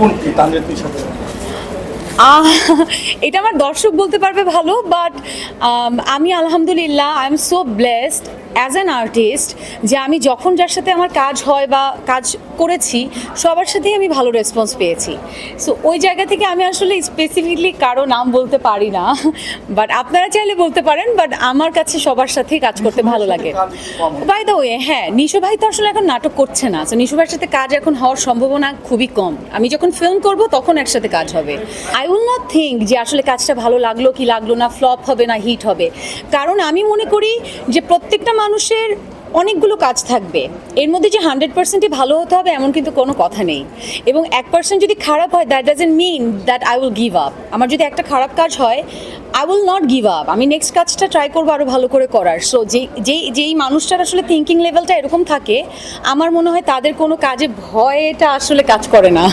কোনটি তানজিৎ সাথে? আহ, এটা আমার দর্শক বলতে পারবে ভালো, বাট আমি আলহামদুলিল্লাহ I am so blessed as an artist যে আমি যখন যার সাথে আমার কাজ হয় বা কাজ করেছি সবার সাথেই আমি ভালো রেসপন্স পেয়েছি। সো ওই জায়গা থেকে আমি আসলে স্পেসিফিকলি কারো নাম বলতে পারি না, বাট আপনারা চাইলে বলতে পারেন। বাট আমার কাছে সবার সাথেই কাজ করতে ভালো লাগে। বাই দ্য ওয়ে, হ্যাঁ, নিশো ভাই তো আসলে এখন নাটক করছে না, তো নিশো ভাইয়ের সাথে কাজ এখন হওয়ার সম্ভাবনা খুবই কম। আমি যখন ফিল্ম করব তখন একসাথে কাজ হবে। আই উইল নট থিঙ্ক যে আসলে কাজটা ভালো লাগলো কি লাগলো না, ফ্লপ হবে না হিট হবে, কারণ আমি মনে করি যে প্রত্যেকটা মানুষের অনেকগুলো কাজ থাকবে, এর মধ্যে যে 100%ই ভালো হতে হবে এমন কিন্তু কোনো কথা নেই। এবং 1% যদি খারাপ হয় that doesn't mean that I will give up. আমার যদি একটা খারাপ কাজ হয় I will not give up, আমি নেক্সট কাজটা ট্রাই করবো আরও ভালো করে করার। সো যেই মানুষটার আসলে থিঙ্কিং লেভেলটা এরকম থাকে আমার মনে হয় তাদের কোনো কাজে ভয়টা আসলে কাজ করে না।